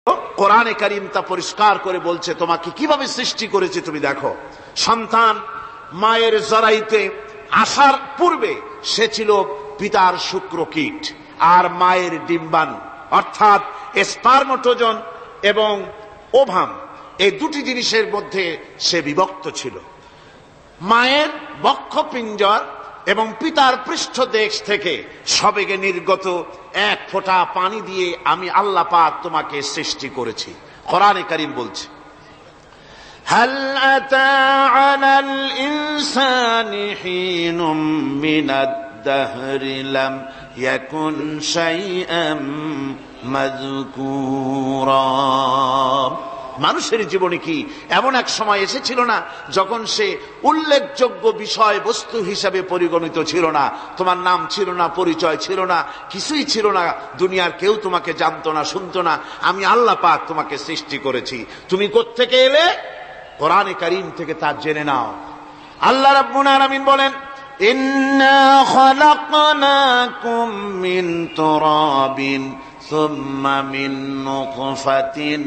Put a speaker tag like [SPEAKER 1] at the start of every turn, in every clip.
[SPEAKER 1] কোরআনে কারীম তা পরিষ্কার করে বলছে তোমাকে কিভাবে সৃষ্টি করেছে তুমি দেখো। সন্তান মায়ের জরায়ুতে আসার পূর্বে সে ছিল পিতার শুক্রকীট আর মায়ের ডিম্বাণু, অর্থাৎ স্পার্মটোজন এবং ওভাম, এই দুটি জিনিসের মধ্যে সে বিভক্ত ছিল। মায়ের বক্ষপিঞ্জর এবং পিতার পৃষ্ঠদেশ থেকে সবেগে নির্গত এক ফোঁটা পানি দিয়ে আমি আল্লাহ পাক তোমাকে সৃষ্টি করেছি। কোরআনে কারীম বলছে, হাল আতা আলাল ইনসানি হিনুম মিনাদ দাহরি লাম ইয়াকুন শাইআম মাযকুরা। মানুষের জীবনে কি এমন এক সময় এসেছিল না যখন সে উল্লেখযোগ্য বিষয় বস্তু হিসাবে পরিগণিত ছিল না? তোমার নাম ছিল না, পরিচয় ছিল না, কিছুই ছিল না, দুনিয়ার কেউ তোমাকে জানতো না, শুনতো না। আমি আল্লাহ পাক তোমাকে সৃষ্টি করেছি। তুমি কোত্থেকে এলে? কোরআনে কারীম থেকে তা জেনে নাও। আল্লাহ রাব্বুল আলামিন বলেন, ইন্না খালাকনাকুম মিন তুরাবিন সুম্মা মিন নুতফাতিন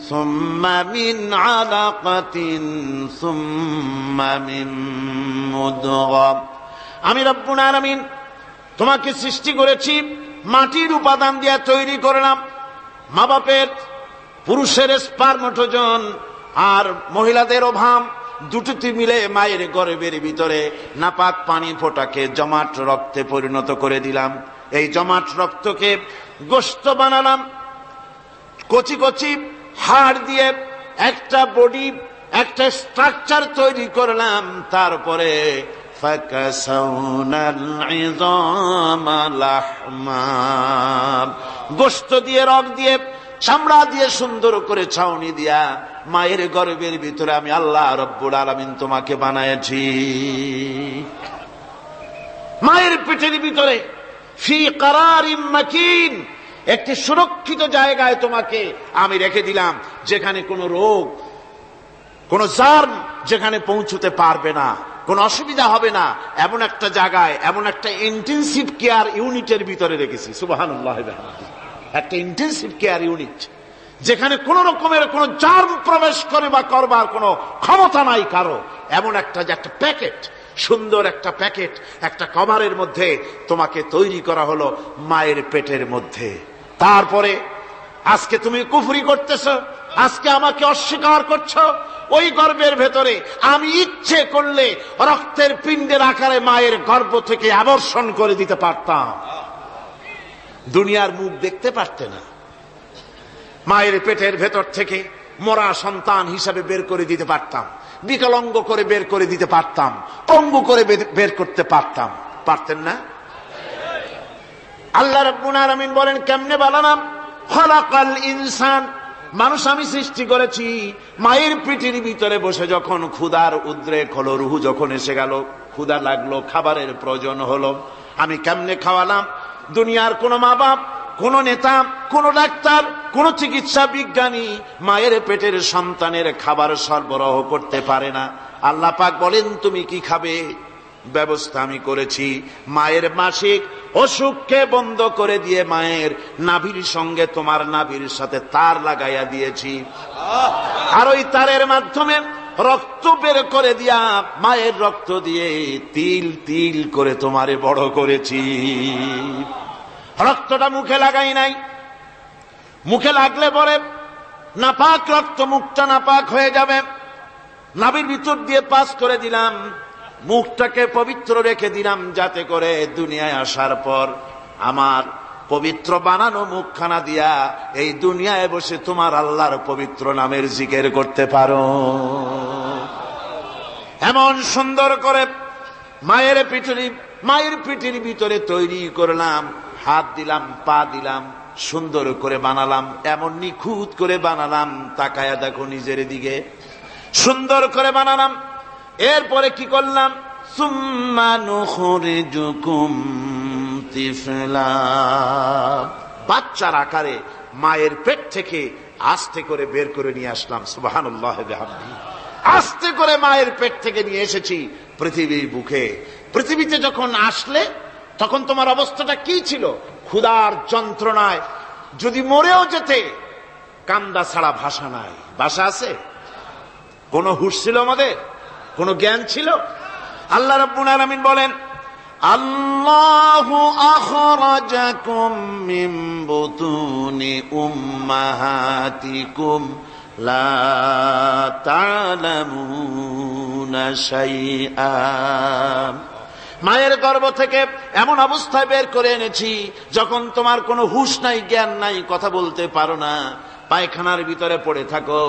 [SPEAKER 1] সুম্মা মিন আলাকাতিন সুম্মা মিন মুদগা। আমি রব্বুল আলামিন তোমাকে সৃষ্টি করেছি, মাটির উপাদান দিয়ে তৈরি করলাম। মা বাপের, পুরুষের স্পার্মটোজন আর মহিলাদের ওভাম দুটোতে মিলে মায়ের গর্ভের ভিতরে নাপাক পানি ফোঁটাকে জমাট রক্তে পরিণত করে দিলাম। এই জমাট রক্তকে গোশত বানালাম, কচি কচি হাড় দিয়ে একটা বডি, একটা স্ট্রাকচার তৈরি করলাম। তারপরে ফাকাসাউনাল ইযামা লাহমা, গোশত দিয়ে, রগ দিয়ে, চামড়া দিয়ে সুন্দর করে ছাউনি দিয়া মায়ের গর্ভের ভিতরে আমি আল্লাহ রব্বুল আলামিন তোমাকে বানাইছি। মায়ের পেটের ভিতরে ফি কারারিম মাকিন, একটি সুরক্ষিত জায়গায় তোমাকে আমি রেখে দিলাম, যেখানে কোনো রোগ, কোনো জার্ম যেখানে পৌঁছতে পারবে না, কোনো অসুবিধা হবে না। এমন একটা জায়গায়, এমন একটা ইন্টেনসিভ কেয়ার ইউনিটের ভিতরে রেখেছি। সুবহানাল্লাহ, একটা ইন্টেনসিভ কেয়ার ইউনিট যেখানে কোন রকমের কোন জার্ম প্রবেশ করে বা করবার কোন ক্ষমতা নাই কারো। এমন একটা যে একটা প্যাকেট, সুন্দর একটা প্যাকেট, একটা কভারের মধ্যে তোমাকে তৈরি করা হলো মায়ের পেটের মধ্যে। তারপরে আজকে তুমি কুফরি করতেছো, আজকে আমাকে অস্বীকার করছো। ওই গর্ভের ভেতরে আমি ইচ্ছে করলে রক্তের পিণ্ডের আকারে মায়ের গর্ভ থেকে আবর্ষণ করে দিতে পারতাম, দুনিয়ার মুখ দেখতে পারতে না। মায়ের পেটের ভেতর থেকে মরা সন্তান হিসাবে বের করে দিতে পারতাম, বিকলাঙ্গ করে বের করে দিতে পারতাম, পঙ্গু করে বের করতে পারতাম। পারতেন না? আল্লাহ রাব্বুল আলামিন বলেন, কেমনে বানালাম? খালাকাল ইনসান, মানুষ আমি সৃষ্টি করেছি মায়ের পেটের ভিতরে বসে। যখন ক্ষুধার উদ্রেক হলো, রুহু যখন এসে গেল, ক্ষুধা লাগলো, খাবারের প্রয়োজন হলো, আমি কেমনে খাওয়ালাম? দুনিয়ার কোন মা বাপ, কোন নেতা, কোন ডাক্তার, কোন চিকিৎসা বিজ্ঞানী মায়ের পেটের সন্তানের খাবার সরবরাহ করতে পারে না। আল্লাহ পাক বলেন, তুমি কি খাবে? ব্যবস্থা আমি করেছি। মায়ের মাসিক অসুখকে বন্ধ করে দিয়ে মায়ের নাভির সঙ্গে তোমার নাভির সাথে তার লাগাইয়া দিয়েছি, আর ওই তারের মাধ্যমে রক্ত বের করে দিয়া মায়ের রক্ত দিয়ে তিল তিল করে তোমারে বড় করেছি। রক্তটা মুখে লাগাই নাই, মুখে লাগলে পরে নাপাক রক্ত, মুখটা নাপাক হয়ে যাবে। নাভির ভিতর দিয়ে পাস করে দিলাম, মুখটাকে পবিত্র রেখে দিলাম, যাতে করে দুনিয়ায় আসার পর আমার পবিত্র বানানো মুখখানা দিয়া এই দুনিয়ায় বসে তোমার আল্লাহর পবিত্র নামের জিকির করতে পারো। এমন সুন্দর করে মায়ের পিঠের ভিতরে তৈরি করলাম, হাত দিলাম, পা দিলাম, সুন্দর করে বানালাম, এমন নিখুঁত করে বানালাম, তাকায়া দেখো নিজের দিকে, সুন্দর করে বানালাম। এরপরে কি করলাম? সুম্মা নুখরিজুকুম তিফলা, বাচ্চার আকারে মায়ের পেট থেকে আস্তে করে বের করে নিয়ে আসলাম। সুবহানাল্লাহ বিহামদিহি, আস্তে করে মায়ের পেট থেকে নিয়ে এসেছি পৃথিবীর বুকে। পৃথিবীতে যখন আসলে তখন তোমার অবস্থাটা কি ছিল? ক্ষুধার যন্ত্রণায় যদি মরেও যেতে কান্দা ছাড়া ভাষা নাই। ভাষা আছে? কোন হুঁশ ছিল আমাদের? কোন জ্ঞান ছিল? আল্লাহ রাব্বুল আলামিন বলেন, আল্লাহু আখরাজাকুম মিন বুতুনি উম্মাহাতিকুম লা তা'লামুনা শাইআ। মায়ের গর্ভ থেকে এমন অবস্থায় বের করে এনেছি যখন তোমার কোনো হুঁশ নাই, জ্ঞান নাই, কথা বলতে পারো না, পায়খানার ভিতরে পড়ে থাকো,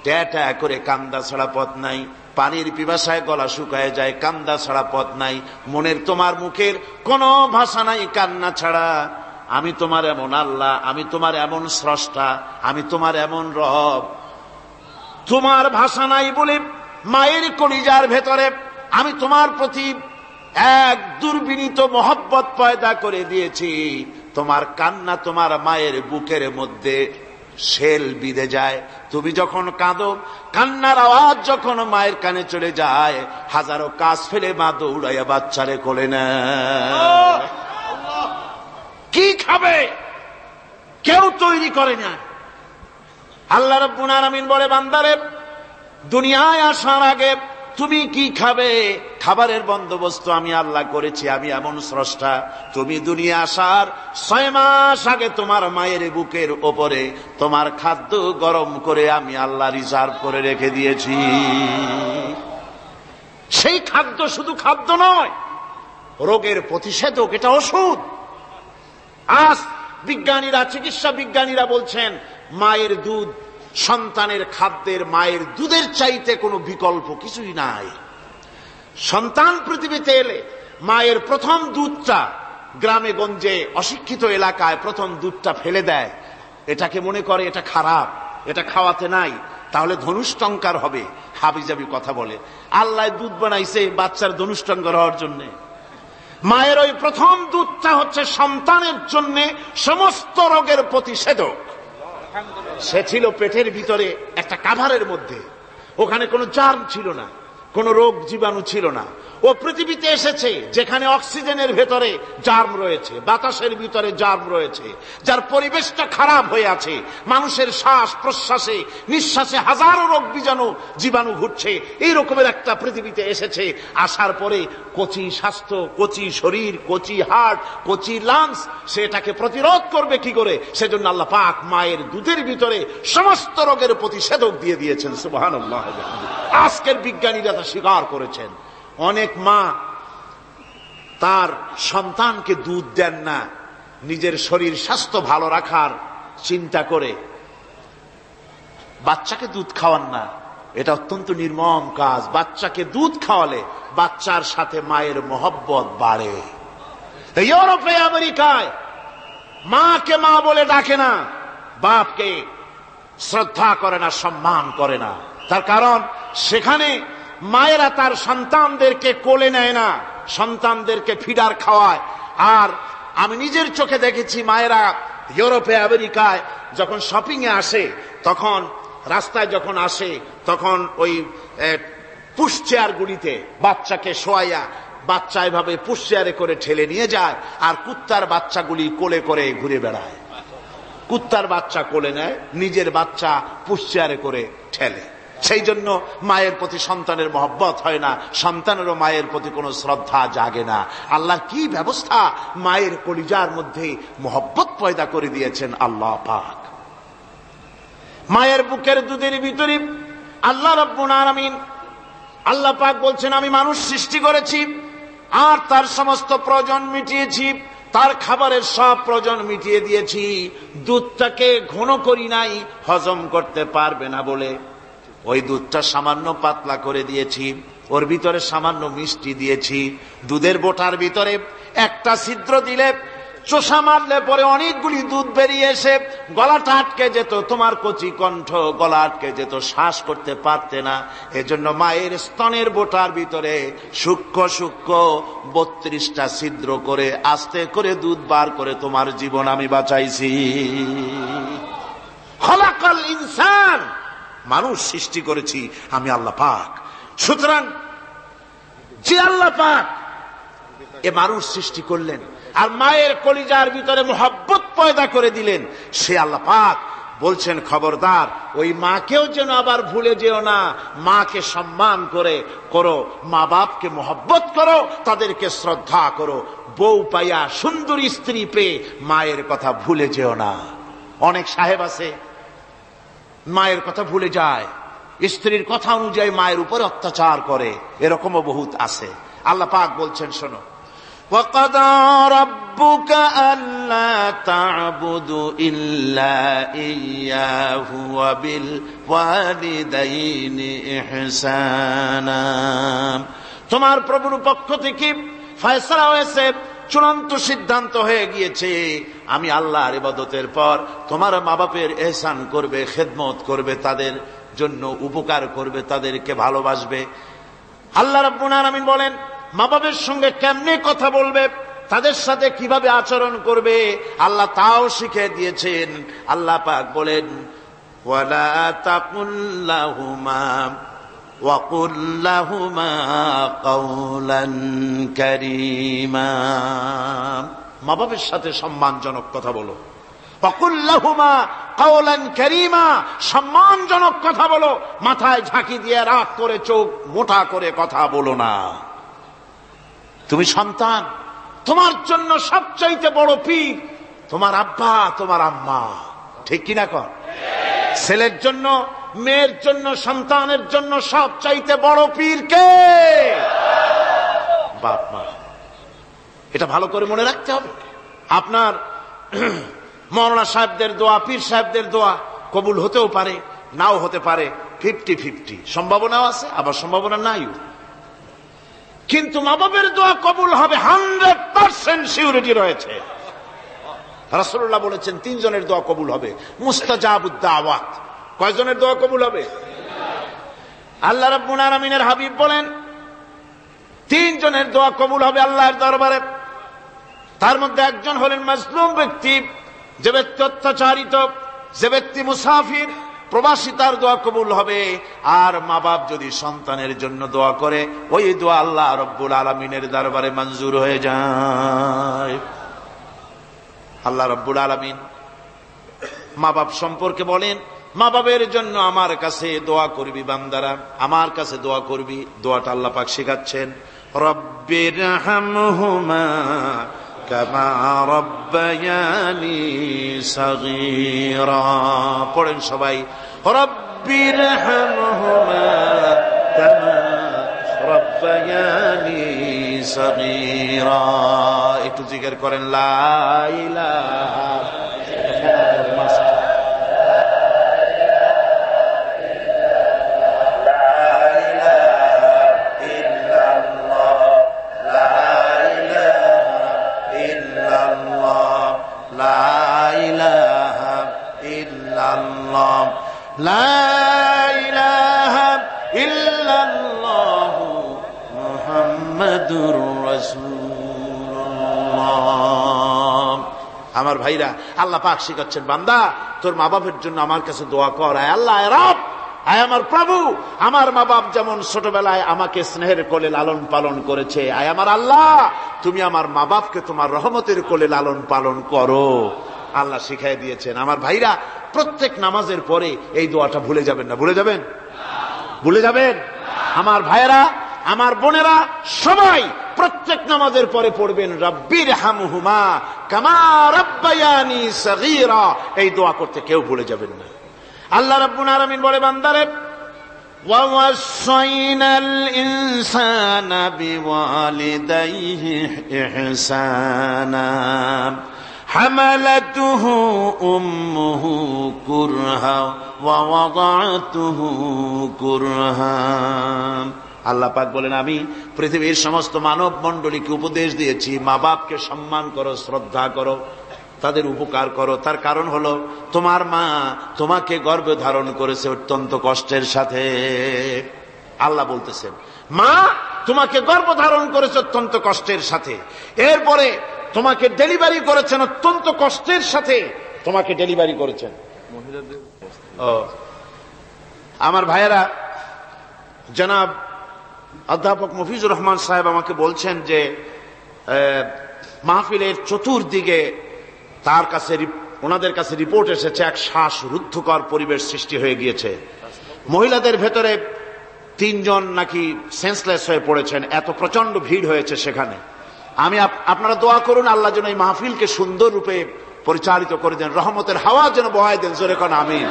[SPEAKER 1] ট্যাটা করে কান্দা ছাড়া পথ নাই, পানির পিপাসায় গলা শুকায় যায়, কান্দা ছাড়া পথ নাই, মনের তোমার মুখের কোনো ভাষা নাই কান্না ছাড়া। আমি তোমার এমন আল্লাহ, আমি তোমার এমন স্রষ্টা, আমি তোমার এমন রব। তোমার ভাষা নাই বলে মায়ের কলিজার ভেতরে আমি তোমার প্রতি এক দুর্বিনীত মহব্বত পয়দা করে দিয়েছি। তোমার কান্না তোমার মায়ের বুকের মধ্যে শেল বিঁধে যায়। তুমি যখন কাঁদো, কান্নার আওয়াজ যখন মায়ের কানে চলে যায়, হাজারো কাজ ফেলে মা দৌড়াইয়া বাচ্চারে কোলে নেয়। কি খাবে কেউ তৈরি করে না। আল্লাহ রাব্বুল আলামিন বলে, বান্দারে, দুনিয়ায় আসার আগে তুমি কি খাবে, খাবারের বন্দোবস্ত আমি আল্লাহ করেছি, আমি এমন স্রষ্টা। তুমি দুনিয়া আসার 6 মাস আগে তোমার মায়ের বুকের ওপরে তোমার খাদ্য গরম করে আমি আল্লাহ রিজার্ভ করে রেখে দিয়েছি। সেই খাদ্য শুধু খাদ্য নয়, রোগের প্রতিষেধক, এটা ওষুধ। আজ বিজ্ঞানীরা, চিকিৎসা বিজ্ঞানীরা বলছেন, মায়ের দুধ সন্তানের খাদ্যের, মায়ের দুধের চাইতে কোনো বিকল্প কিছুই নাই। সন্তান পৃথিবীতে এলে মায়ের প্রথম দুধটা, গ্রামে গঞ্জে অশিক্ষিত এলাকায় প্রথম দুধটা ফেলে দেয়, এটাকে মনে করে এটা খারাপ, এটা খাওয়াতে নাই, তাহলে ধনুষ্টঙ্কার হবে, হাবিজাবি কথা বলে। আল্লাহ দুধ বানাইছে বাচ্চার ধনুষ্টঙ্কার হওয়ার জন্য। মায়ের ওই প্রথম দুধটা হচ্ছে সন্তানের জন্য সমস্ত রোগের প্রতিষেধক। সে ছিল পেটের ভিতরে একটা কাভারের মধ্যে, ওখানে কোনো জার্ম ছিল না, কোন রোগ জীবাণু ছিল না। ও পৃথিবীতে এসেছে যেখানে অক্সিজেনের ভেতরে জার্ম রয়েছে, বাতাসের ভিতরে জার্ম রয়েছে, যার পরিবেশটা খারাপ হয়ে আছে, মানুষের শ্বাস প্রশ্বাসে নিঃশ্বাসে হাজারো রোগ বীজাণু জীবাণু ঘুরছে। এই রকমের একটা পৃথিবীতে এসেছে। আসার পরে কচি স্বাস্থ্য, কচি শরীর, কচি হার্ট, কচি লাংস, সেটাকে প্রতিরোধ করবে কি করে? সেজন্য আল্লাহ পাক মায়ের দুধের ভিতরে সমস্ত রোগের প্রতিষেধক দিয়ে দিয়েছেন। সুবহানাল্লাহ। আজকের বিজ্ঞানীরা তা স্বীকার করেছেন। অনেক মা তার সন্তানকে দুধ দেন না, নিজের শরীর স্বাস্থ্য ভালো রাখার চিন্তা করে বাচ্চাকে দুধ খাওয়ান না। এটা অত্যন্ত নির্মম কাজ। বাচ্চাকে দুধ খাওয়ালে বাচ্চার সাথে মায়ের মহব্বত বাড়ে। ইউরোপে, আমেরিকায় মাকে মা বলে ডাকে না, বাপকে শ্রদ্ধা করে না, সম্মান করে না। তার কারণ সেখানে মায়েরা তার সন্তানদেরকে কোলে নেয় না, সন্তানদেরকে ফিডার খাওয়ায়। আর আমি নিজের চোখে দেখেছি, মায়েরা ইউরোপে, আমেরিকায় যখন শপিং এ আসে, তখন রাস্তায় যখন আসে, তখন ওই পুশ চেয়ার গুলিতে বাচ্চাকে শোয়াইয়া, বাচ্চা এভাবে পুশ চেয়ারে করে ঠেলে নিয়ে যায়, আর কুত্তার বাচ্চাগুলি কোলে করে ঘুরে বেড়ায়। কুত্তার বাচ্চা কোলে নেয়, নিজের বাচ্চা পুশ চেয়ারে করে ঠেলে। সেই জন্য মায়ের প্রতি সন্তানের মহব্বত হয় না, সন্তানেরও মায়ের প্রতি কোনো শ্রদ্ধা জাগে না। আল্লাহ কি ব্যবস্থা মায়ের কলিজার মধ্যে মহব্বত পয়দা করে দিয়েছেন আল্লাহ পাক। মায়ের বুকের দুধের ভিতরে আল্লাহ রাব্বুল আলামিন, আল্লাহ পাক বলছেন, আমি মানুষ সৃষ্টি করেছি আর তার সমস্ত প্রয়োজন মিটিয়েছি, তার খাবারের সব প্রয়োজন মিটিয়ে দিয়েছি। দুধটাকে ঘন করি নাই, হজম করতে পারবে না বলে ওই দুধটা সামান্য পাতলা করে দিয়েছি, ওর ভিতরে সামান্য মিষ্টি দিয়েছি। দুধের বোটার ভিতরে একটা ছিদ্র দিলে, চোষা মারলে পরে অনেকগুলি দুধ বেরিয়ে এসে গলাটা আটকে যেত, তোমার কচি কণ্ঠ গলা আটকে যেত, শ্বাস করতে পারতে না। এজন্য মায়ের স্তনের বোটার ভিতরে সূক্ষ্ম সূক্ষ্ম 32টা ছিদ্র করে আস্তে করে দুধ বার করে তোমার জীবন আমি বাঁচাইছি। খলাকাল ইনসান, মানুষ সৃষ্টি করেছি আমি আল্লাহ পাক। সুতরাং যে আল্লাহ পাক এ মানুষ সৃষ্টি করলেন আর মায়ের কলিজার ভিতরে মোহাব্বত পয়দা করে দিলেন, সে আল্লাহ পাক বলছেন খবরদার ওই মাকেও যেন আবার ভুলে যেও না, মাকে সম্মান করে করো, মা বাপকে মহব্বত করো, তাদেরকে শ্রদ্ধা করো। বউ পাইয়া সুন্দর স্ত্রী পেয়ে মায়ের কথা ভুলে যেও না। অনেক সাহেব আছে মায়ের কথা ভুলে যায়, স্ত্রীর কথা অনুযায়ী মায়ের উপরে অত্যাচার করে, এরকমও বহুত আছে। আল্লাহ পাক বলছেন শোনো, وَقَضَى رَبُّكَ أَلَّا تَعْبُدُوا إِلَّا إِيَّاهُ وَبِالْوَالِدَيْنِ إِحْسَانًا। তোমার প্রভুর পক্ষ থেকে ফয়সালা হয়েছে, চূড়ান্ত সিদ্ধান্ত হয়ে গিয়েছে, আমি আল্লাহর ইবাদতের পর তোমার মা বাপের ইহসান করবে, খেদমত করবে, তাদের জন্য উপকার করবে, তাদেরকে ভালোবাসবে। আল্লাহ রাব্বুল আলামিন বলেন মা বাবার সঙ্গে কেমনে কথা বলবে, তাদের সাথে কিভাবে আচরণ করবে, আল্লাহ তাও শিখিয়ে দিয়েছেন। আল্লাহ পাক বলেন ওয়ালা তাকুল লাহুমা ওয়া কুল লাহুমা কাওলান কারীমা। মা বাবার সাথে সম্মানজনক কথা বলো। ওয়া কুল লাহুমা কাওলান কারীমা, সম্মানজনক কথা বলো, মাথায় ঝাঁকি দিয়ে রাগ করে চোখ মোটা করে কথা বলো না। তুমি সন্তান, তোমার জন্য সবচাইতে বড় পীর তোমার আব্বা, তোমার আম্মা, ঠিক কিনা কর? ছেলের জন্য, মেয়ের জন্য, সন্তানের জন্য সবচাইতে বড় পীর কে? বাপ মা। এটা ভালো করে মনে রাখতে হবে। আপনার মৌলানা সাহেবদের দোয়া, পীর সাহেবদের দোয়া কবুল হতেও পারে, নাও হতে পারে, 50-50 সম্ভাবনাও আছে, আবার সম্ভাবনা নাই। কিন্তু মা বাবের দোয়া কবুল হবে 100% সিউরিটি রয়েছে। রাসূলুল্লাহ বলেছেন 3 জনের দোয়া কবুল হবে, মুস্তাজাবুদ দাওয়াত। কয়জনের দোয়া কবুল হবে? আল্লাহ রাব্বুল আলামিনের হাবিব বলেন 3 জনের দোয়া কবুল হবে আল্লাহর দরবারে। তার মধ্যে একজন হলেন মাজলুম ব্যক্তি, যে ব্যক্তি অত্যাচারিত, যে ব্যক্তি মুসাফির, প্রবাসী, তার দোয়া কবুল হবে। আর মা বাপ যদি সন্তানের জন্য দোয়া করে, ওই দোয়া আল্লাহ রব্বুল আলামিনের দরবারে মঞ্জুর হয়ে যায়। আল্লাহ রব্বুল আলামিন মা বাপ সম্পর্কে বলেন, মা বাবের জন্য আমার কাছে দোয়া করবি বান্দারা, আমার কাছে দোয়া করবি। দোয়াটা আল্লাহ পাক শেখাচ্ছেন, রব্বিরহামহুমা কামা রব্বায়ানি সগীরা। পড়েন সবাই, রব্বিরহামহুমা কামা রব্বায়ানি সগীরা। একটু জিকির করেন লা ইলাহা লা ইলাহা ইল্লাল্লাহু মুহাম্মাদুর রাসূলুল্লাহ। আমার ভাইরা, আল্লাহ পাক শিখাচ্ছেন, বান্দা তোর মা বাপের জন্য আমার কাছে দোয়া কর। আয় আল্লাহ, আয় রব, আয় আমার প্রভু, আমার মা বাপ যেমন ছোটবেলায় আমাকে স্নেহের কোলে লালন পালন করেছে, আয় আমার আল্লাহ তুমি আমার মা বাপকে তোমার রহমতের কোলে লালন পালন করো। আল্লাহ শিখাই দিয়েছেন। আমার ভাইরা, প্রত্যেক নামাজের পরে এই দোয়াটা ভুলে যাবেন না। ভুলে যাবেন? ভুলে যাবেন? আমার ভাইয়েরা, আমার বোনেরা, সবাই প্রত্যেক নামাজের পরে পড়বেন রব্বিরহামহুমা কামা রব্বায়ানি সগীরা। এই দোয়া করতে কেউ ভুলে যাবেন না। আল্লাহ রাব্বুল আলামিন বলে, বান্দারে ওয়াসাইনাল ইনসানা বিওয়ালিদাইহি ইহসানা حملته أمه كرها ووضعته كرها। আল্লাহ পাক বলেন, আমি পৃথিবীর সমস্ত মানব মণ্ডলীকে উপদেশ দিয়েছি, মা বাপকে সম্মান করো, শ্রদ্ধা করো, তাদের উপকার করো। তার কারণ হলো তোমার মা তোমাকে গর্ভে ধারণ করেছে অত্যন্ত কষ্টের সাথে। আল্লাহ বলতেছেন, মা তোমাকে গর্ভ ধারণ করেছে অত্যন্ত কষ্টের সাথে, এরপরে তোমাকে ডেলিভারি করেছেন অত্যন্ত কষ্টের সাথে, তোমাকে ডেলিভারি করেছেন। আমার ভাইয়েরা, জনাব অধ্যাপক মফিজুর রহমান সাহেব আমাকে বলছেন যে মাহফিলের চতুর্দিকে তার কাছে ওনাদের কাছে রিপোর্ট এসেছে এক শ্বাসরুদ্ধকর পরিবেশ সৃষ্টি হয়ে গিয়েছে। মহিলাদের ভেতরে 3 জন নাকি সেন্সলেস হয়ে পড়েছেন, এত প্রচন্ড ভিড় হয়েছে সেখানে। আপনারা দোয়া করুন আল্লাহ যেন এই মাহফিলকে সুন্দর রূপে পরিচালিত করে দেন, রহমতের হাওয়া যেন বহায় দেন। জোরে কোন আমিন,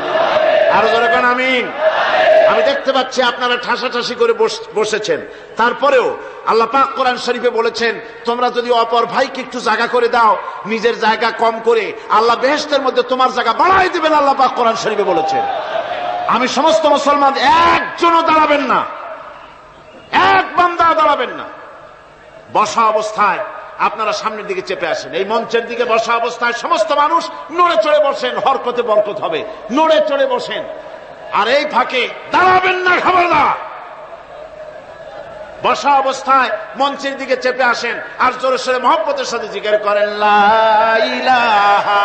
[SPEAKER 1] আরো জোরে কোন আমিন। আমি দেখতে পাচ্ছি আপনারা ঠাসাঠাসি করে বসেছেন, তারপরেও আল্লাহ পাক কোরআন শরীফে বলেছেন তোমরা যদি অপর ভাইকে একটু জায়গা করে দাও, নিজের জায়গা কম করে আল্লাহ বেহেশতের মধ্যে তোমার জায়গা বাড়াই দিবেন, আল্লাহ পাক কোরআন শরীফে বলেছেন। আমি সমস্ত মুসলমান একজনও দাঁড়াবেন না, এক বান্দা দাঁড়াবেন না। বসা অবস্থায় আপনারা সামনের দিকে চেপে আসেন, এই মঞ্চের দিকে বসা অবস্থায় সমস্ত মানুষ নড়ে চড়ে বসেন, হরকতে বরকত হবে, নড়ে চড়ে বসেন। আর এই ফাঁকে দাঁড়াবেন না, খবরদার। বসা অবস্থায় মঞ্চের দিকে চেপে আসেন আর জোরে সোরে মহব্বতের সাথে জিকির করেন লা ইলাহা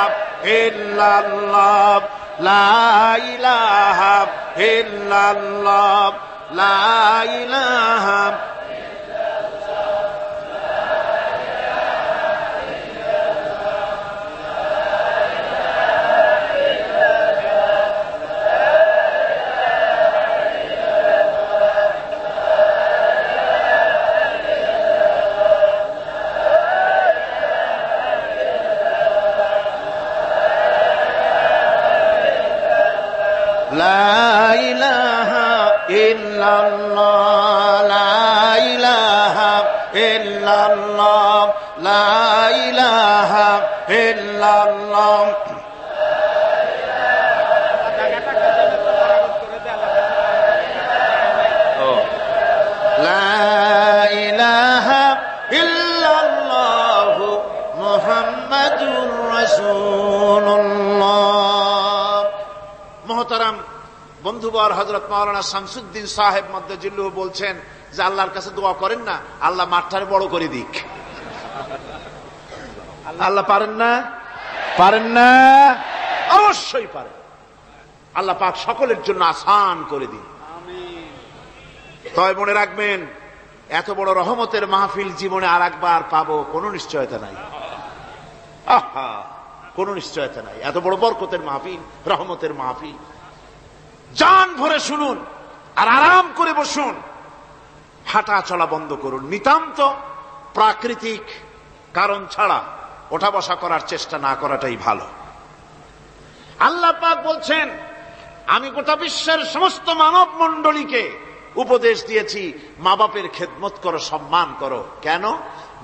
[SPEAKER 1] ইল্লাল্লাহ, লা ইলাহা ইল্লাল্লাহ, লা ইলাহা লা ইলাহা ইল্লাল্লাহ, লা ইলাহা ইল্লাল্লাহ, লা ইলাহা ইল্লাল্লাহ। লা ইলাহা ইল্লাল্লাহু মুহাম্মাদুর রাসূলুল্লাহ। মোহতারাম বন্ধুবর, হযরত মাওলানা শামসুদ্দিন সাহেব মদ্দাজিল্লুহু বলছেন যে আল্লাহর কাছে দোয়া করেন না আল্লাহ মাঠটারে বড় করে দিক। আল্লাহ পারেন না? পারেন না? অবশ্যই পারেন। আল্লাহ পাক সকলের জন্য আসান করে দিন। তবে মনে রাখবেন এত বড় রহমতের মাহফিল জীবনে আর একবার পাবো কোনো নিশ্চয়তা নাই। আহা, কোনো নিশ্চয়তা নাই। এত বড় বরকতের মাহফিল, রহমতের মাহফিল, জান ভরে শুনুন আর আরাম করে বসুন, হাঁটা চলা বন্ধ করুন। নিতান্ত প্রাকৃতিক কারণ ছাড়া ওঠা বসা করার চেষ্টা না করাটাই ভালো। আল্লাহ পাক বলছেন আমি গোটা বিশ্বের সমস্ত মানব মণ্ডলীকে উপদেশ দিয়েছি মা বাপের খেদমত করো, সম্মান করো। কেন?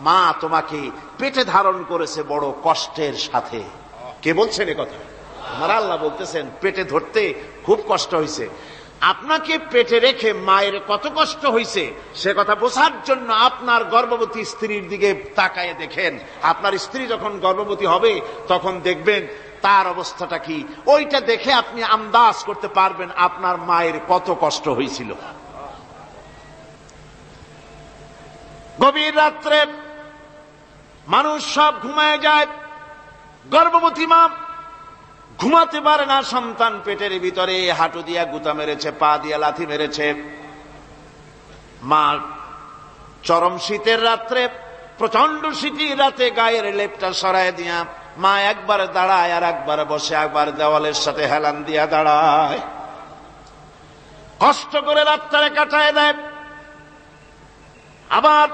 [SPEAKER 1] মা তোমাকে পেটে ধারণ করেছে বড় কষ্টের সাথে। কে বলছেন এ কথা? আমার আল্লাহ বলতেছেন পেটে ধরতে খুব কষ্ট হয়েছে। আপনাকে পেটে রেখে মায়ের কত কষ্ট হয়েছে সে কথা বোঝার জন্য আপনার গর্ভবতী স্ত্রীর দিকে তাকায় দেখেন। আপনার স্ত্রী যখন গর্ভবতী হবে তখন দেখবেন তার অবস্থাটা কি, ওইটা দেখে আপনি আন্দাজ করতে পারবেন আপনার মায়ের কত কষ্ট হয়েছিল। গভীর রাত্রে মানুষ সব ঘুমায় যায়, গর্ভবতী মা ঘুমাতে পারে না। সন্তান পেটের ভিতরে হাঁটু দিয়া গুতা মেরেছে, পা দিয়া লাথি মেরেছে। মা চরম শীতের রাত্রে, প্রচন্ড শীতের রাতে গায়ের লেপটা সরায় দিয়া মা একবার দাঁড়ায় আর একবার বসে, একবার দেওয়ালের সাথে হেলান দিয়া দাঁড়ায়, কষ্ট করে রাতটারে কাটায় দেয়। আবার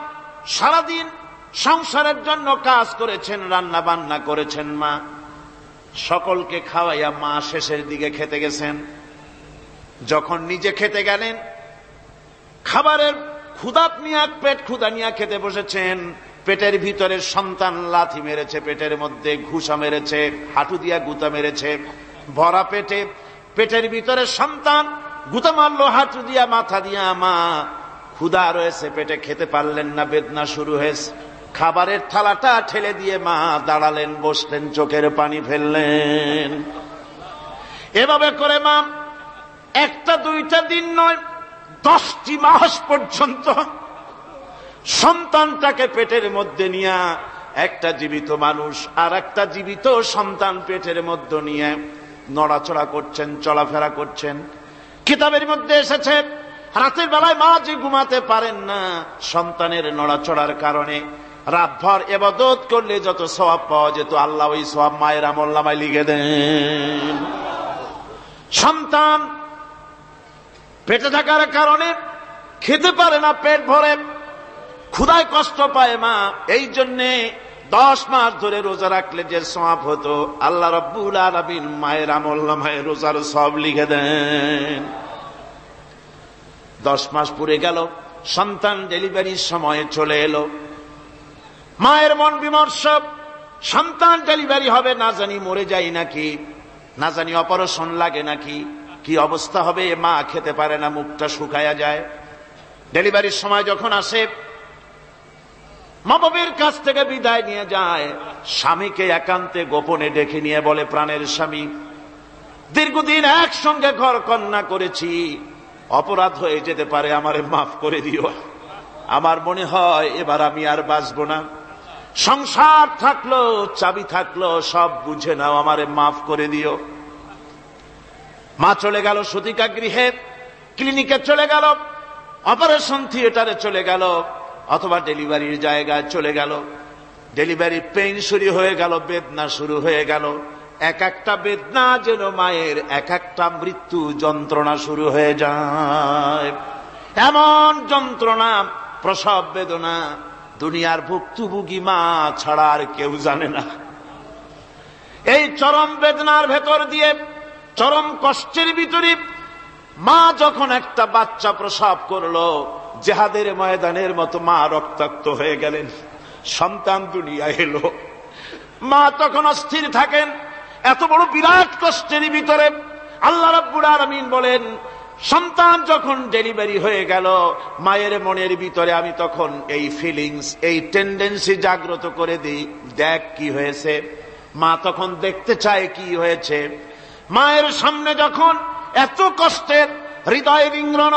[SPEAKER 1] সারাদিন সংসারের জন্য কাজ করেছেন, রান্না বান্না করেছেন মা, সকলকে খাওয়াইয়া মা শেষের দিকে খেতে গেছেন। যখন নিজে খেতে গেলেন খাবারের ক্ষুধাত নিয়ে পেট ক্ষুধা নিয়ে খেতে বসেছেন, পেটের ভিতরে সন্তান লাথি মেরেছে, পেটের মধ্যে ঘুষা মেরেছে, হাঁটু দিয়া গুতা মেরেছে। ভরা পেটে পেটের ভিতরে সন্তান গুতা মারলো হাঁটু দিয়া, মাথা দিয়া। মা ক্ষুধা রয়েছে, পেটে খেতে পারলেন না, বেদনা শুরু হয়েছে। খাবারের থালাটা ঠেলে দিয়ে মা দাঁড়ালেন, বসলেন, চোখের পানি ফেললেন। এভাবে করে মা একটা দুইটা দিন নয় 10টি মাস পর্যন্ত সন্তানটাকে পেটের মধ্যে নিয়ে, একটা জীবিত মানুষ আর একটা জীবিত সন্তান পেটের মধ্যে নিয়ে নড়াচড়া করছেন, চলাফেরা করছেন। কিতাবের মধ্যে এসেছে রাতের বেলায় মা যে ঘুমাতে পারেন না সন্তানের নড়াচড়ার কারণে, রাতভর ইবাদত করলে যত সওয়াব পাওয়া যেত আল্লাহ ওই সওয়াব মায়ের আমলনামায় লিখে দেন। সন্তান পেটে থাকার কারণে খেতে পারে না, পেট ভরে ক্ষুধায় কষ্ট পায় মা, এই জন্যে 10 মাস ধরে রোজা রাখলে যে সওয়াব হতো আল্লাহ রাব্বুল আলামিন মায়ের আমলনামায় রোজার সওয়াব লিখে দেন। 10 মাস পুরে গেল, সন্তান ডেলিভারির সময় চলে এলো, মায়ের মন বিমর্ষ, সন্তান ডেলিভারি হবে, না জানি মরে যায় নাকি, না জানি অপারেশন লাগে নাকি, কি অবস্থা হবে। মা খেতে পারে না, মুখটা শুকায়া যায়। ডেলিভারির সময় যখন আসে, মা বাবার কাছ থেকে বিদায় নিয়ে যায়, স্বামীকে একান্তে গোপনে ডেকে নিয়ে বলে, প্রাণের স্বামী, দীর্ঘদিন একসঙ্গে ঘর কন্যা করেছি, অপরাধ হয়ে যেতে পারে, আমারে মাফ করে দিও। আমার মনে হয় এবার আমি আর বাঁচবো না, সংসার থাকলো চাবি থাকলো সব বুঝে নাও, আমারে মাফ করে দিও। মা চলে গেল সতিকা গৃহে, ক্লিনিকে চলে গেল, অপারেশন থিয়েটারে চলে গেল, অথবা ডেলিভারির জায়গায় চলে গেল। ডেলিভারি পেইন শুরু হয়ে গেল, বেদনা শুরু হয়ে গেল। এক একটা বেদনা যেন মায়ের এক একটা মৃত্যু যন্ত্রণা শুরু হয়ে যায়। এমন যন্ত্রণা, প্রসব বেদনা দুনিয়ার ভুক্তভোগী মা ছাড়া আর কেউ জানে না। এই চরম বেদনার ভেতর দিয়ে, চরম কষ্টের ভিতরে মা যখন একটা বাচ্চা প্রসব করলো, জিহাদের ময়দানের মতো মা রক্তাক্ত হয়ে গেলেন, সন্তান দুনিয়ায় এলো। মা তখন অস্থির থাকেন, এত বড় বিরাট কষ্টের ভিতরে আল্লাহ রাব্বুল আলামিন বলেন, সন্তান যখন ডেলিভারি হয়ে গেল, মায়ের মনের ভিতরে আমি তখন এই ফিলিংস, এই টেন্ডেন্সি জাগ্রত করে দিই, দেখ কি হয়েছে। মা তখন দেখতে চায় কি হয়েছে। মায়ের সামনে যখন এত কষ্টের, হৃদয় বিংগ্রণ,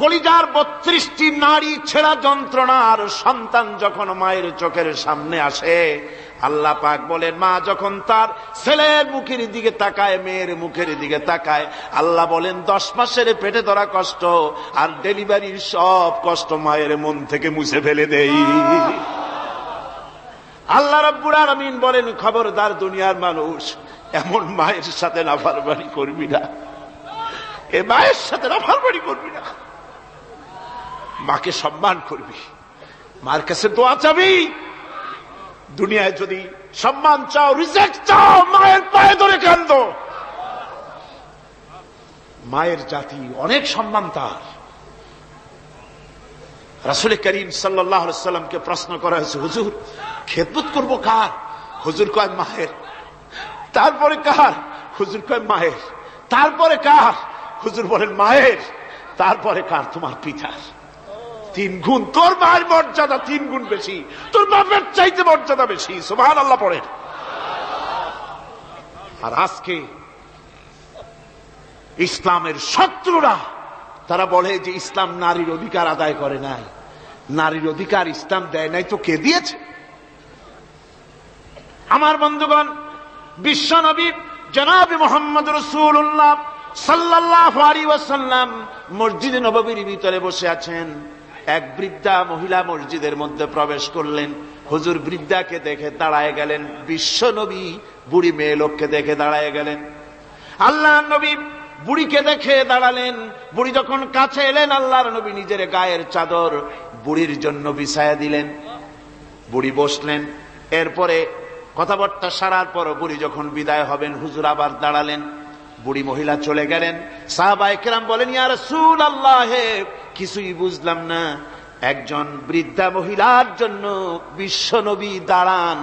[SPEAKER 1] কলিজার 32টি নাড়ি ছেঁড়া যন্ত্রণার সন্তান যখন মায়ের চোখের সামনে আসে, আল্লাহ পাক বলেন, মা যখন তার ছেলের মুখের দিকে তাকায়, মেয়ের মুখের দিকে তাকায়, আল্লাহ বলেন 10 মাসের পেটে ধরা কষ্ট আর ডেলিভারির সব কষ্ট মায়ের মন থেকে মুছে ফেলে দেই। আল্লাহ রাব্বুল আলামিন বলেন, খবরদার দুনিয়ার মানুষ, এমন মায়ের সাথে নাফরমানি করবি না, এ মায়ের সাথে নাফরমানি করবি না, মাকে সম্মান করবি, মার কাছে দোয়া চাবি। দুনিয়ায় যদি সম্মান চাও, রিজেক্ট চাও, মায়ের পায়ে ধরে কাঁদো। মায়ের জাতি অনেক সম্মান তার। রাসূল করিম সাল্লাল্লাহু আলাইহি ওয়াসাল্লামকে প্রশ্ন করা হয়েছে, হুজুর খেদমত করব কার? হুজুর কয় মায়ের। তারপরে কার? হুজুর কয় মায়ের। তারপরে কার? হুজুর বলেন মায়ের। তারপরে কার? তোমার পিতার। 3 গুণ, তোর মায়ের মর্যাদা 3 গুণ বেশি, তোর বাপের চাইতে মর্যাদা বেশি। সুবহানাল্লাহ পড়েন। আর আজকে ইসলামের শত্রুরা তারা বলে যে ইসলাম নারীর অধিকার আদায় করে নাই। নারীর অধিকার ইসলাম দেয় নাই তো কে দিয়েছে? আমার বন্ধুগণ, বিশ্বনবী জনাব মুহাম্মদ রাসূলুল্লাহ সাল্লাল্লাহু আলাইহি ওয়াসাল্লাম মসজিদে নববীর ভিতরে বসে আছেন। এক বৃদ্ধা মহিলা মসজিদের মধ্যে প্রবেশ করলেন। হুজুর বৃদ্ধাকে দেখে দাঁড়ায় গেলেন, বিশ্বনবী বুড়ি মেয়ে লোককে দেখে দাঁড়ায় গেলেন। আল্লাহ নবী বুড়িকে দেখে দাঁড়ালেন। বুড়ি যখন কাছে এলেন, আল্লাহর নবী নিজের গায়ের চাদর বুড়ির জন্য বিছায়া দিলেন। বুড়ি বসলেন। এরপরে কথাবার্তা সারার পর বুড়ি যখন বিদায় হবেন, হুজুর আবার দাঁড়ালেন। বুড়ি মহিলা চলে গেলেন। সাহাবায়ে কেরাম বলেন, ইয়া রাসূলুল্লাহ, কিছুই বুঝলাম না, একজন বৃদ্ধা মহিলার জন্য বিশ্বনবী দাঁড়ান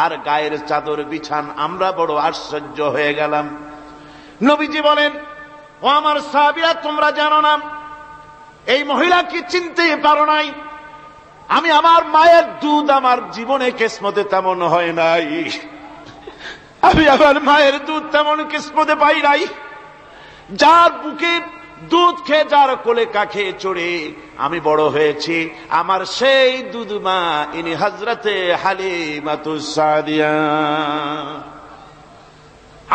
[SPEAKER 1] আর গায়ের চাদর বিছান, আমরা বড় আশ্চর্য হয়ে গেলাম। নবীজি বলেন, ও আমার সাহাবীরা, তোমরা জানো না, এই মহিলা কি চিনতে পারো নাই? আমি আমার মায়ের দুধ আমার জীবনে কিসমতে তেমন হয় নাই। আমি আমার মায়ের দুধ তেমন কিসমতে পাই নাই। যার বুকে দুধ খেয়ে, যার কোলে কাখে চড়ে আমি বড় হয়েছি, আমার সেই দুধ মা, ইনি হযরতে হালিমাতুস সাদিয়া,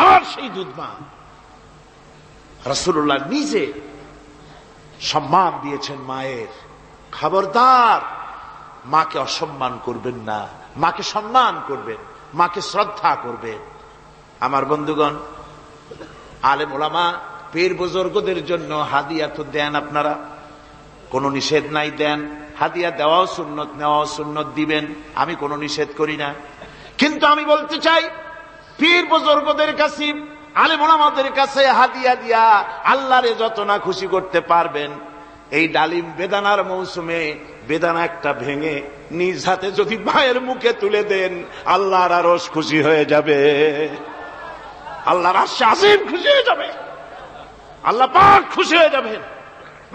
[SPEAKER 1] আমার সেই দুধ মা। রাসূলুল্লাহ নিজে সম্মান দিয়েছেন মায়ের। খবরদার মাকে অসম্মান করবেন না, মাকে সম্মান করবেন, মাকে শ্রদ্ধা করবেন। আমার বন্ধুগণ, আলেম ওলামা পীর বুজুর্গদের জন্য হাদিয়া তো দেন, আপনারা কোনো নিষেধ নাই, দেন। হাদিয়া দেওয়াও সুন্নত, নেওয়াও সুন্নত, দিবেন, আমি কোনো নিষেধ করি না। কিন্তু আমি বলতে চাই, পীর বুজুর্গদের কাছে, আলেম ওলামাদের কাছে হাদিয়া দিয়া আল্লাহরে যত না খুশি করতে পারবেন, এই ডালিম বেদানার মৌসুমে বেদানা একটা ভেঙে নিজ হাতে যদি মায়ের মুখে তুলে দেন, আল্লাহর আরশ খুশি হয়ে যাবে, আল্লাহর আরশ আজিম খুশি হয়ে যাবে, আল্লাহ পাক খুশি হয়ে যাবেন।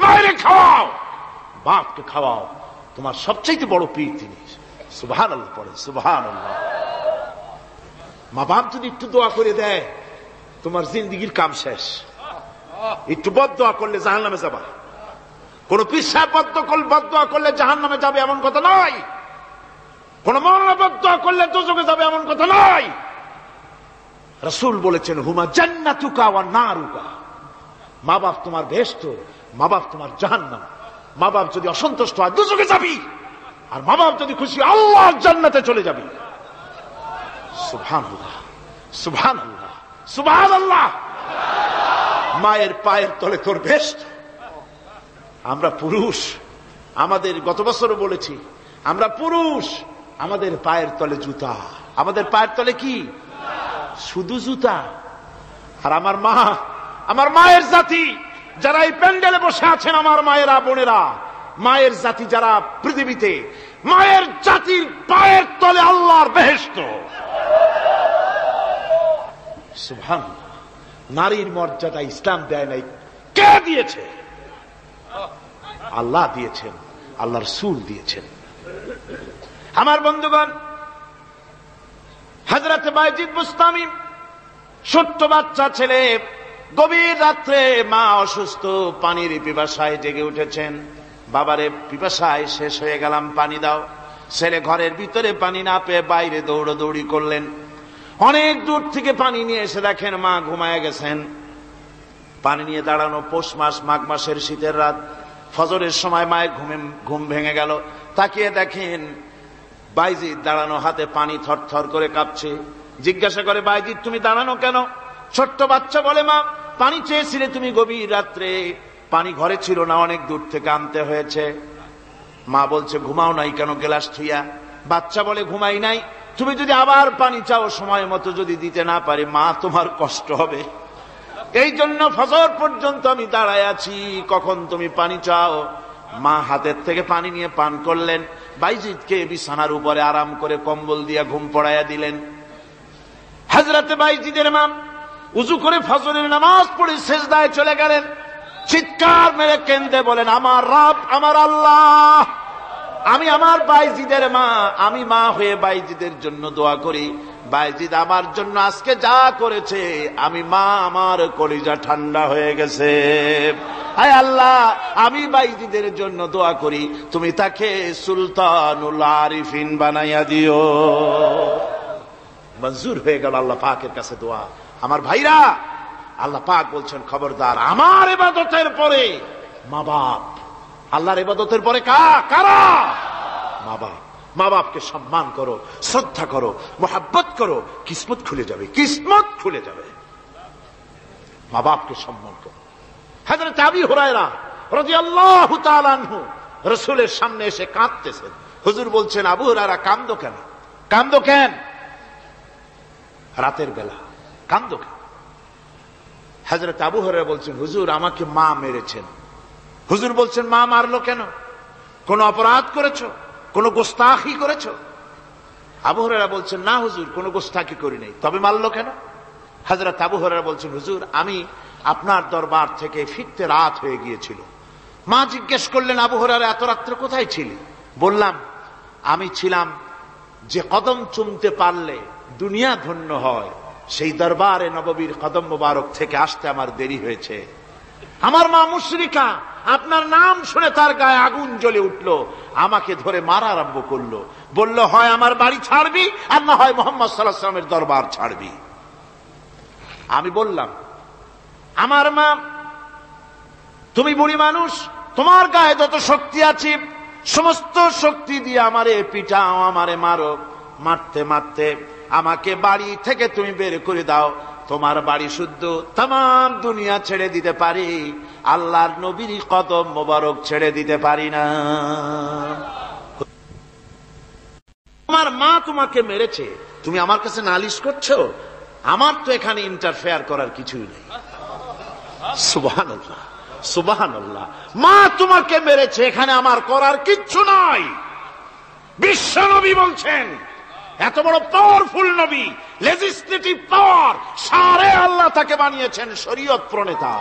[SPEAKER 1] মায়েরে খাওয়াও, বাপকে খাওয়াও, তোমার সবচেয়ে বড় পীর তিনি। সুবহানাল্লাহ পড়ে, সুবহানাল্লাহ। মা বাপ যদি একটু দোয়া করে দেয়, তোমার জিন্দেগির কাম শেষ। একটু বদদোয়া করলে জাহান্নামে যাবা। কোন পীর সাহেব বদদোয়া করলে জাহান্নামে যাবে এমন কথা নয়, কোন মাওলানা বদদোয়া করলে দোজখে যাবে এমন কথা নয়। রাসূল বলেছেন, হুমা জান্নাতুকা ওয়া নারুকা। মা বাপ তোমার বেহেশত, মা বাপ তোমার জাহান্নাম। মা বাপ যদি অসন্তুষ্ট হয় দোজখে যাবি, আর মা বাপ যদি খুশি আল্লাহর জান্নাতে চলে যাবি। সুবহানাল্লাহ, সুবহানাল্লাহ, সুবহানাল্লাহ। মায়ের পায়ের তলে তোর বেহেশত। আমরা পুরুষ, আমাদের গত বছরও বলেছি, আমরা পুরুষ, আমাদের পায়ের তলে জুতা। আমাদের পায়ের তলে কি? শুধু জুতা। আর আমার মা, আমার মায়ের জাতি যারা এই প্যান্ডেলে বসে আছেন, আমার মায়েরা, বোনেরা, মায়ের জাতি যারা পৃথিবীতে, মায়ের জাতির পায়ের তলে আল্লাহর বেহেশত। সুবহানাল্লাহ। নারীর মর্যাদা ইসলাম দেয় নাই, কে দিয়েছে? আল্লাহ দিয়েছেন, আল্লাহর রাসূল দিয়েছেন। আমার বন্ধুগণ, হযরত বায়জিদ বুস্তামি, ছোট্ট বাচ্চা ছেলে, গভীর রাত্রে মা অসুস্থ, পানির পিপাসায় জেগে উঠেছেন। বাবারে, পিপাসায় শেষ হয়ে গেলাম, পানি দাও। ছেলে ঘরের ভিতরে পানি না পেয়ে বাইরে দৌড়াদৌড়ি করলেন। অনেক দূর থেকে পানি নিয়ে এসে দেখেন মা ঘুমায় গেছেন। পানি নিয়ে দাঁড়ানো, পৌষ মাস, মাঘ মাসের শীতের রাত, ফজরের সময় মায়ের ঘুম ভেঙে গেল। তাকিয়ে দেখেন বাইজিদ দাঁড়ানো, হাতে পানি থরথর করে কাঁপছে। জিজ্ঞাসা করে, বাইজিদ তুমি দাঁড়ানো কেন? ছোট্ট বাচ্চা বলে, মা পানি চেয়েছিলে তুমি গভীর রাত্রে, পানি ঘরে ছিল না, অনেক দূর থেকে আনতে হয়েছে। মা বলছে, ঘুমাও নাই কেন গ্লাস থুইয়া? বাচ্চা বলে, ঘুমাই নাই। তুমি যদি আবার পানি চাও, সময় মতো যদি দিতে না পারি, মা তোমার কষ্ট হবে। এই জন্য ফজর পর্যন্ত আমি দাঁড়ায় আছি, কখন তুমি পানি চাও। মা হাতের থেকে পানি নিয়ে পান করলেন। বাইজিদকে বিছানার উপরে আরাম করে কম্বল দিয়া ঘুম পড়াইয়া দিলেন। হযরতে বাইজিদের মা উযু করে ফজরের নামাজ পড়ে সিজদায় চলে গেলেন। চিৎকার মেরে কেঁদে বলেন, আমার রব, আমার আল্লাহ, আমি আমার বাইজিদের মা, আমি মা হয়ে বাইজিদের জন্য দোয়া করি। বাইজিদ আমার জন্য আজকে যা করেছে, আমি মা, আমার কলিজা ঠান্ডা হয়ে গেছে। হায় আল্লাহ, আমি বাইজিদের জন্য দোয়া করি, তুমি তাকে সুলতানুল আরিফিন বানাইয়া দিও। মঞ্জুর হয়ে গেল আল্লাহ পাকের কাছে দোয়া। আমার ভাইরা, আল্লাহ পাক বলছেন, খবরদার, আমার ইবাদতের পরে মা বাপ। আল্লাহর ইবাদতের পরে কারা? মা বাপ। মা বাপকে সম্মান করো, শ্রদ্ধা করো, মোহাব্বত করো, কিসমত খুলে যাবে, কিসমত খুলে যাবে। মা বাপকে সম্মান করো। হযরত আবু হুরায়রা রাদিয়াল্লাহু তাআলা আনহু রাসূলের সামনে এসে কাঁদতেছেন। হুজুর বলছেন, আবু হুরায়রা কাঁদো কেন? কাঁদো কেন? রাতের বেলা কাঁদো কেন? হযরত আবু হুরায়রা বলছেন, হুজুর আমাকে মা মেরেছেন। হুজুর বলছেন, মা মারলো কেন? কোন অপরাধ করেছো? কোন গোস্তাখি করেছো? আবু হুরায়রা বলছেন, না হুজুর, কোন গোস্তাখি করি নাই, তবে মারলো কেন? হযরত আবু হুরায়রা বলছেন, হুজুর আমি আপনার দরবার থেকে ফিরতে রাত হয়ে গিয়েছিল। মা জিজ্ঞেস করলেন, আবু হুরায়রা এত রাত্রে কোথায় ছিলি? বললাম, আমি ছিলাম যে কদম চুমতে পারলে দুনিয়া ধন্য হয়, সেই দরবারে নববীর কদম মোবারক থেকে আসতে আমার দেরি হয়েছে। আমার মা মুশরিকা, আপনার নাম শুনে তার গায়ে আগুন জ্বলে উঠলো, আমাকে ধরে মারা আরম্ভ করলো। বলল, হয় আমার বাড়ি ছাড়বি, আর না হয় মুহাম্মদ সাল্লাল্লাহু আলাইহি ওয়াসাল্লামের দরবার ছাড়বি। আমি বললাম, আমার মা, তুমি বুড়ি মানুষ, তোমার গায়ে যত শক্তি আছে সমস্ত শক্তি দিয়ে আমারে পিটাও, আমারে মারো, মারতে মারতে আমাকে বাড়ি থেকে তুমি বের করে দাও। তোমার বাড়ি শুদ্ধ তাম দুনিয়া ছেড়ে দিতে পারি, আল্লাহর নবীর কদম মোবারক ছেড়ে দিতে পারি না। তোমার মা তোমাকে মেরেছে, তুমি আমার কাছে নালিশ করছো? আমার তো এখানে ইন্টারফেয়ার করার কিছুই নেই। সুবহানাল্লাহ, সুবহানাল্লাহ। মা তোমাকে মেরেছে, এখানে আমার করার কিচ্ছু নাই। বিশ্ব নবী বলছেন, এত বড় পাওয়ারফুল নবী, লেজিসলেটিভ পাওয়ার, সারে আল্লাহ তাকে বানিয়েছেন শরীয়ত প্রণেতা।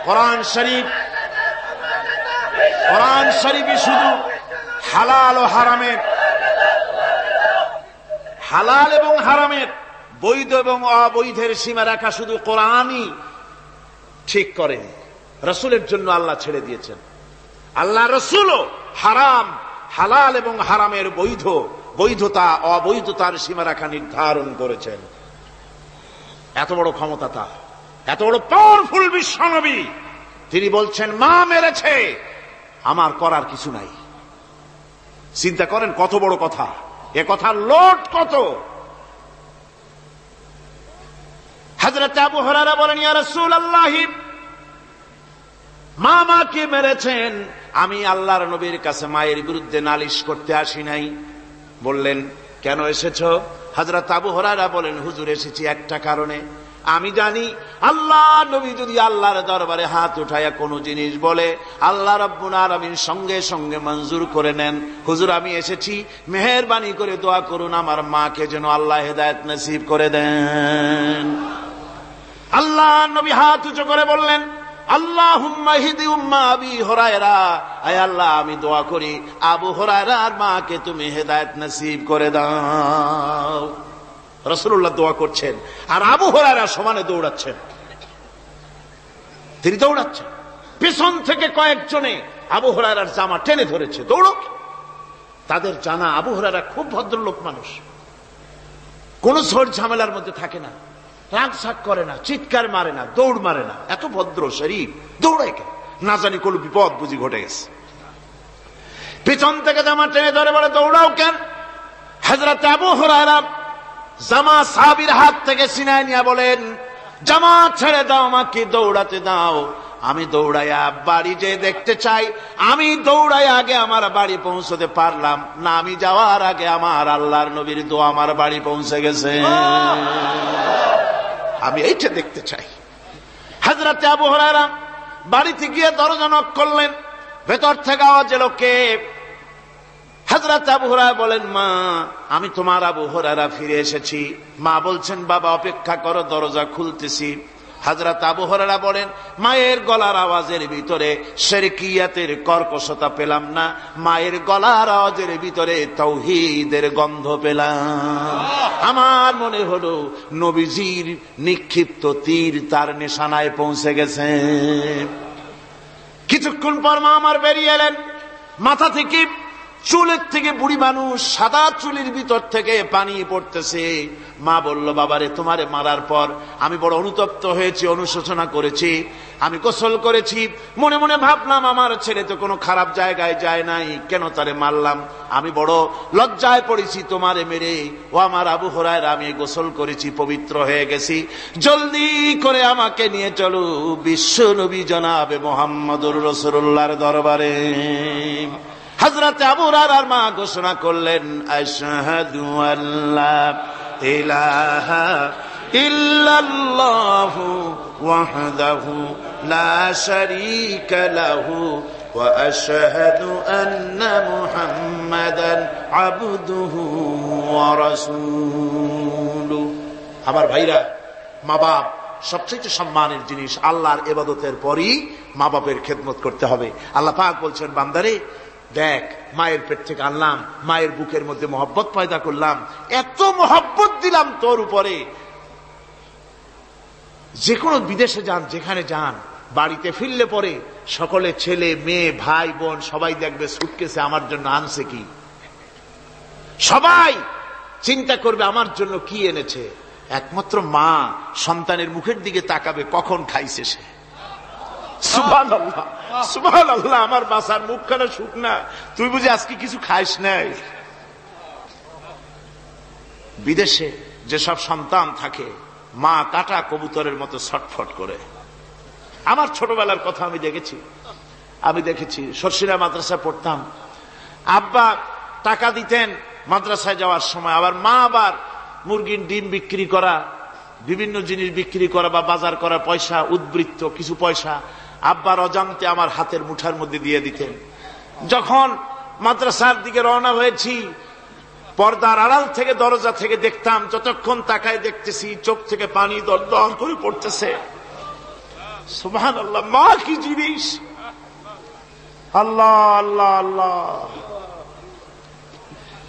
[SPEAKER 1] কোরআন শরীফ, কোরআন শরীফই শুধু হালাল ও হারামের, হালাল এবং হারামের, বৈধ এবং অবৈধের সীমা রাখা শুধু কোরআনই ঠিক করে, রাসূলের জন্য আল্লাহ ছেড়ে দিয়েছেন। আল্লাহ রাসূলও হারাম, হালাল এবং হারামের বৈধ, বৈধতা অবৈধতার সীমারেখা নির্ধারণ করেছেন। এত বড় ক্ষমতা তার, এত বড় পাওয়ারফুল বিশ্বনবী, তিনি বলছেন মা মেরেছে, আমার করার কিছু নাই। চিন্তা করেন কত বড় কথা, এ কথার লোড কত। হযরত আবু হুরায়রা বলেন, ইয়া রাসূলুল্লাহ, মা মাকে মেরেছেন, আমি আল্লাহর নবীর কাছে মায়ের বিরুদ্ধে নালিশ করতে আসি নাই। বললেন, কেন এসেছো? হযরত আবু হুরায়রা বলেন, হুজুর এসেছি একটা কারণে, আমি জানি আল্লাহ নবী যদি আল্লাহর দরবারে হাত উঠায়া কোনো জিনিস বলে, আল্লাহ রাব্বুল আলামিন সঙ্গে সঙ্গে মঞ্জুর করে নেন। হুজুর আমি এসেছি, মেহেরবানি করে দোয়া করুন আমার মাকে যেন আল্লাহ হেদায়েত নসিব করে দেন। আল্লাহ নবী হাত উঁচু করে বললেন, আল্লাহুম্মা হিদি উম্মা আবি হুরায়রা, আয় আল্লাহ আমি দোয়া করি আবু হুরায়রার মাকে তুমি হেদায়েত নসিব করে দাও। রাসূলুল্লাহ দোয়া করছেন আর আবু হুরায়রা সমানে দৌড়াচ্ছেন। তিনি দৌড়াচ্ছেন, পেছন থেকে কয়েকজনে আবু হুরায়রার জামা টেনে ধরেছে, দৌড়ো। তাদের জানা আবু হুরায়রা খুব ভদ্রলোক মানুষ, কোন ঝড় ঝামেলার মধ্যে থাকে না, রাগ সাগ করে না, চিৎকার মারে না, দৌড় মারে না, এত ভদ্র শরীর, দৌড়ায় কেন? না জানি কোন বিপদ বুঝি ঘটে গেছে। পিছন থেকে জামা টেনে ধরে বলে, দৌড়াও কেন? হযরত আবু হুরায়রা জামা সাহাবীর হাত থেকে ছিনায় নিয়ে বলেন, জামা ছেড়ে দাও, আমাকে দৌড়াতে দাও। আমি দৌড়াইয়া বাড়ি যে দেখতে চাই, আমি দৌড়াইয়া আগে আমার বাড়ি পৌঁছতে পারলাম না, আমি যাওয়ার আগে আমার আল্লাহর নবীর দোয়া আমার বাড়ি পৌঁছে গেছে, আমি এইটা দেখতে চাই। হযরত আবু হুরায়রা বাড়িতে গিয়ে দরজা নক করলেন, ভেতর থেকে আওয়াজ এলো, কে? হযরত আবু হুরায়রা বলেন, মা আমি তোমার আবু হুরায়রা ফিরে এসেছি। মা বলছেন, বাবা অপেক্ষা করো, দরজা খুলতেছি। হযরত আবু হুরায়রা বলেন, মায়ের গলার আওয়াজের ভিতরে শিরকিয়াতের কর্কশতা পেলাম না, মায়ের গলার আওয়াজের ভিতরে তাওহীদের গন্ধ পেলাম। আমার মনে হলো নবীজির নিক্ষিপ্ত তীর তার নিশানায় পৌঁছে গেছে। কিছুক্ষণ পর মা আমার বেরিয়ে এলেন, মাথা থেকে চুলের থেকে, বুড়ি মানুষ, সাদা চুলের ভিতর থেকে পানি পড়তেছে। মা বলল, বাবারে তোমারে মারার পর আমি বড় অনুতপ্ত হয়েছি, অনুশোচনা করেছি, আমি গোসল করেছি, মনে মনে ভাবলাম আমার ছেলে তো কোনো খারাপ জায়গায় যায় নাই, কেন তারে মারলাম? আমি বড় লজ্জায় পড়েছি তোমারে মেরে। ও আমার আবু হুরায়রা, আমি গোসল করেছি, পবিত্র হয়ে গেছি, জলদি করে আমাকে নিয়ে চলো বিশ্ব নবী জনাবে মুহাম্মদুর রাসূলুল্লাহর দরবারে। হযরত আবু হুরায়রার মা ঘোষণা করলেন, আশহাদু আল্লা ইলাহা ইল্লাল্লাহু ওয়াহদাহু লা শারীকা লাহু ওয়া আশহাদু আন্না মুহাম্মাদান আবদুহু ওয়া রাসূলুহু। আমার ভাইরা, মা বাপ সবচেয়ে সম্মানের জিনিস। আল্লাহর ইবাদতের পরই মা বাপের খেদমত করতে হবে। আল্লাহ পাক বলছেন, বান্দারে দেখ, মায়ের পেট থেকে আনলাম, মায়ের বুকের মধ্যে মহব্বত পয়দা করলাম, এত মহব্বত দিলাম তোর উপরে, যে কোনো বিদেশে যান, যেখানে যান, বাড়িতে ফিরলে পরে সকলে, ছেলে মেয়ে ভাই বোন সবাই দেখবে সুটকেসে আমার জন্য আনছে কি। সবাই চিন্তা করবে আমার জন্য কি এনেছে। একমাত্র মা সন্তানের মুখের দিকে তাকাবে, কখন খাইছে সে। সুবহানাল্লাহ, সুবহানাল্লাহ। আমার বাসার মুখখানা শুকনা, তুই বুঝি আজকে কিছু খাইস নাই? বিদেশে যেসব সন্তান থাকে, মা কাটা কবুতরের মতো ছটফট করে। আমার ছোটবেলার কথা আমি দেখেছি। সরসিরা মাদ্রাসায় পড়তাম, আব্বা টাকা দিতেন মাদ্রাসায় যাওয়ার সময়, আবার মা আবার মুরগির ডিম বিক্রি করা, বিভিন্ন জিনিস বিক্রি করা বা বাজার করা পয়সা, উদ্বৃত্ত কিছু পয়সা আব্বার অজান্তে আমার হাতের মুঠার মধ্যে দিয়ে দিতেন। যখন মাদ্রাসার দিকে রওনা হয়েছি, পর্দার আড়াল থেকে দরজা থেকে দেখতাম, যতক্ষণ তাকায় দেখতেছি চোখ থেকে পানি দরদর করে পড়তেছে। সুবহানাল্লাহ, মা কি জিনিস! আল্লাহ আল্লাহ আল্লাহ।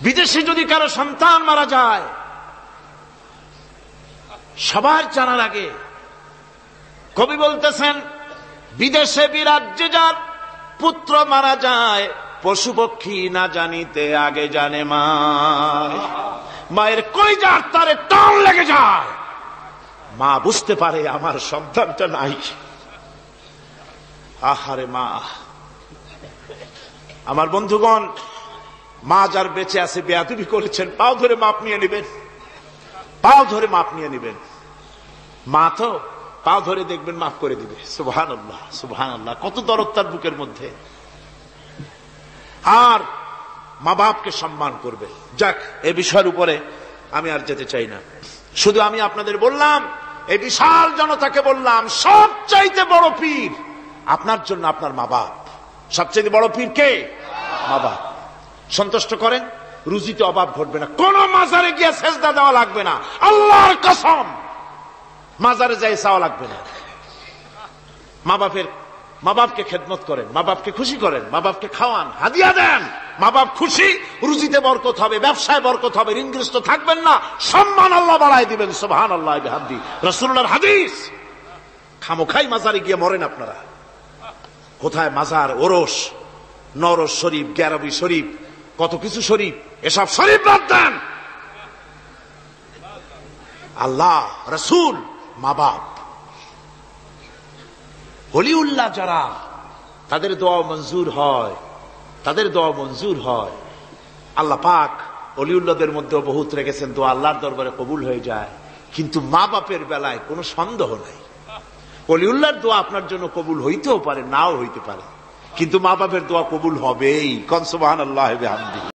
[SPEAKER 1] বিদেশে যদি কারো সন্তান মারা যায়, সবার জানার আগে কবি বলতেছেন, বিদেশে বিরাজ্যে যার পুত্র মারা যায়, পশু পক্ষী না জানিতে আগে জানে মা। মায়ের কলিজার তারে টান লেগে যায়, মা বুঝতে পারে আমার সন্তানটা নাই। আহারে মা! আমার বন্ধুগণ, মা যার বেঁচে আছে বেয়াদবি করেছেন, পাও ধরে মাপ নিয়ে নেবেন, পাও ধরে মাপ নিয়ে নেবেন। মা তো পাও ধরে দেখবেন মাফ করে দিবে। সুবহানাল্লাহ, সুবহানাল্লাহ। কত দরদ তার বুকের মধ্যে। আর মা বাপকে সম্মান করবে। যাক, এ বিষয়ের উপরে আমি আর যেতে চাই না। শুধু আমি আপনাদের বললাম, এই বিশাল জনতাকে বললাম, সবচাইতে বড় পীর আপনার জন্য আপনার মা বাপ। সবচাইতে বড় পীর কে? মা বাপ। সন্তুষ্ট করেন, রুজিতে অভাব ঘটবে না। কোন মাজারে গিয়ে সেজদা দেওয়া লাগবে না, আল্লাহর কসম, মাজারে যাই চাওয়া লাগবে না। মা বাপকে খেদমত করেন, মা বাপকে খুশি করেন, মা বাপকে খাওয়ান, হাদিয়া দেন। মা বাপ খুশি, রুজিতে বরকত হবে, ব্যবসায় বরকত হবে, ঋণগ্রস্ত থাকবেন না, সম্মান আল্লাহ বাড়ায় দিবেন। সুবহানাল্লাহ বিহামদি। রাসূলুল্লাহর হাদিস। খামোখাই মাজারে গিয়ে মরেন আপনারা। কোথায় মাজার, ওরস, নরস শরীফ, গ্যারবি শরীফ, কত কিছু শরীফ, এসব শরীফ বাদ দেন। আল্লাহ, রাসূল, মা বাপ, ওলিউল্লাহ যারা, তাদের দোয়া মঞ্জুর হয়, তাদের দোয়া মঞ্জুর হয়। আল্লাহ পাক ওলিউল্লাহদের মধ্যে বহুত রেখেছেন, দোয়া আল্লাহর দরবারে কবুল হয়ে যায়। কিন্তু মা বাপের বেলায় কোনো সন্দেহ নাই। ওলিউল্লাহর দোয়া আপনার জন্য কবুল হইতেও পারে, নাও হইতে পারে, কিন্তু মা বাপের দোয়া কবুল হবেই। সুবহানাল্লাহ বিহামদিহি।